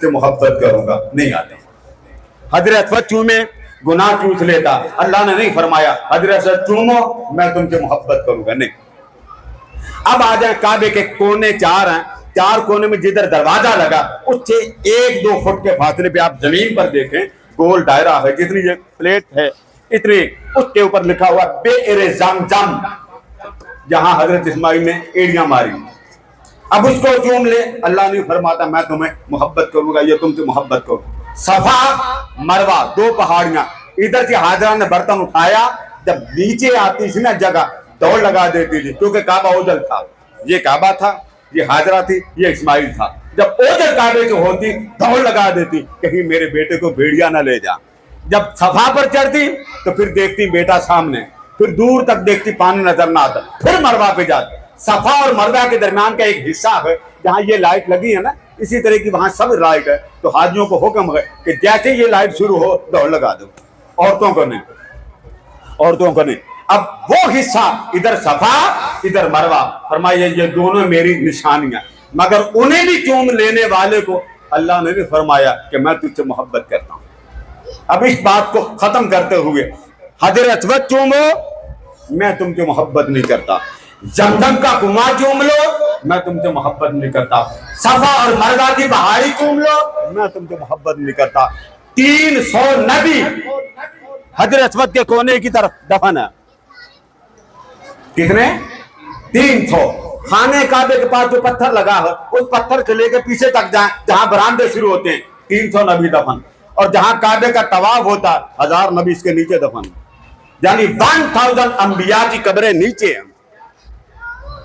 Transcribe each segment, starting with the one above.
سے محبت کروں گا، نہیں آتے۔ حضرت اسود چومے گناہ چوس لیتا، اللہ نے نہیں فرمایا حضرت اسود چومو میں تم سے محبت کروں گا، نہیں۔ اب آ جائیں کعبے کے کونے چار ہیں، چار کونے میں جدھر دروازہ لگا اس سے 1-2 فٹ کے فاصلے پہ آپ زمین پر دیکھیں گول دائرہ ہے، جتنی یہ پلیٹ ہے اتنی، اس کے اوپر لکھا ہوا بئر زمزم، جہاں حضرت اسماعیل نے ایڑیاں ماری۔ اب اس کو چوم لے، اللہ نہیں فرماتا میں تمہیں محبت کروں گا، یہ تم سے محبت کرو۔ صفا مروہ 2 پہاڑیاں، ادھر سے حاجرہ نے برتن اٹھایا، جب نیچے آتی تھی نا جگہ دوڑ لگا دیتی تھی، کیونکہ کعبہ اوجل تھا، یہ کعبہ تھا، یہ حاجرہ تھی، یہ اسماعیل تھا۔ جب اوجل کعبے سے ہوتی دوڑ لگا دیتی کہیں میرے بیٹے کو بھیڑیا نہ لے جا۔ جب صفا پر چڑھتی تو پھر دیکھتی بیٹا سامنے، پھر دور تک دیکھتی پانی نظر نہ آتا، پھر مروہ پہ جاتی۔ صفا اور مروہ کے درمیان کا ایک حصہ ہے جہاں یہ لائٹ لگی ہے نا، اسی طرح کی وہاں سب لائٹ ہے، تو حاجیوں کو حکم ہے کہ جیسے یہ لائٹ شروع ہو دوڑ لگا دو، عورتوں کو نہیں، عورتوں کو نہیں۔ اب وہ حصہ ادھر صفا ادھر مروہ، فرمایا یہ دونوں میری نشانیاں، مگر انہیں بھی چوم لینے والے کو اللہ نے بھی فرمایا کہ میں تجھ سے محبت کرتا ہوں۔ اب اس بات کو ختم کرتے ہوئے حضرت اسود چومو میں تم سے محبت نہیں کرتا، زمزم کا کنواں چوم لو میں تم سے محبت نہیں کرتا، صفا اور مروہ کی پہاڑی چوم لو میں تم سے محبت نہیں کرتا۔ 300 نبی حضرت اسود کے کونے کی طرف دفن ہے، کتنے؟ 300۔ خانے کعبے کے پاس جو پتھر لگا ہے اس پتھر سے لے کے پیچھے تک جائیں جہاں برآمدے شروع ہوتے ہیں 300 نبی دفن، اور جہاں کعبے کا طواف ہوتا 1000 نبی اس کے نیچے دفن، یعنی 1000 انبیاء کی قبریں نیچے ہیں،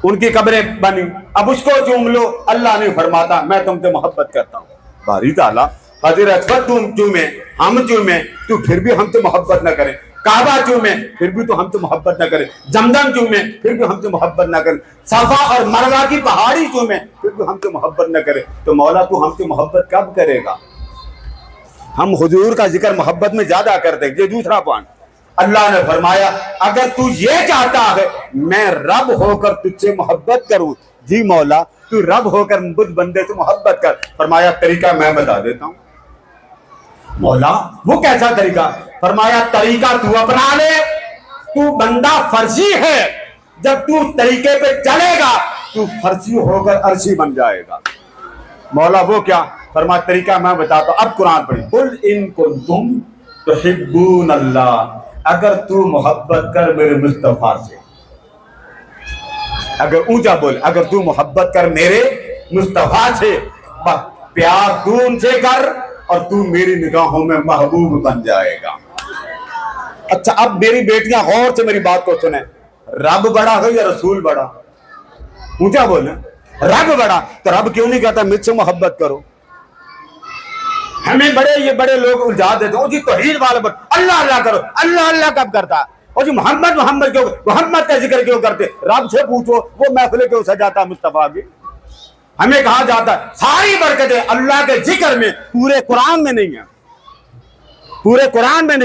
ان کی قبریں بنی۔ اب اس کو چوم لو، اللہ نہیں فرماتا میں تم سے محبت کرتا ہوں۔ باری تعالیٰ حضرت اسود چومے ہم چومے تو پھر بھی ہم سے محبت نہ کرے، کعبہ چومے پھر بھی تو ہم سے محبت نہ کرے، زمزم چومے پھر بھی ہم سے محبت نہ کرے، صفا اور مروہ کی پہاڑی چومے پھر بھی ہم سے محبت نہ کرے، تو مولا تو ہم سے محبت کب کرے گا؟ ہم حضور کا ذکر محبت میں زیادہ کرتے ہیں۔ یہ دوسرا پوائنٹ، اللہ نے فرمایا اگر تو یہ چاہتا ہے میں رب ہو کر تجھ سے محبت کروں، جی مولا تو رب ہو کر مجھ بندے سے محبت کر، فرمایا طریقہ میں بتا دیتا ہوں۔ مولا وہ کیسا طریقہ؟ فرمایا طریقہ تو اپنا لے، تو بندہ فرشی ہے، جب تو طریقے پہ چلے گا تو فرشی ہو کر عرشی بن جائے گا۔ مولا وہ کیا؟ فرمایا طریقہ میں بتاتا ہوں، اب قرآن پڑھی، قل ان کنتم تحبون اللہ، اگر تو محبت کر میرے مصطفیٰ سے، اگر اونچا بول، اگر تو محبت کر میرے مصطفیٰ سے، پیار تو ان سے کر اور تو میری نگاہوں میں محبوب بن جائے گا۔ اچھا اب میری بیٹیاں غور سے میری بات کو سنیں، رب بڑا ہے یا رسول بڑا؟ اونچا بولیں، رب بڑا، تو رب کیوں نہیں کہتا مجھ سے محبت کرو؟ ہمیں یہ بڑے لوگ الجھا دیتے ہیں، جی توحید والے اللہ اللہ کرو، اللہ اللہ کب کرتا ہے؟ اور جی محمد محمد کیوں، محمد کا ذکر کیوں کرتے؟ رب سے پوچھو وہ محفل کیوں سجاتا مصطفیٰ کی؟ ہمیں کہا جاتا ہے ساری برکتیں اللہ کے ذکر میں، پورے قرآن میں نہیں ہے، پورے قرآن میں نہیں۔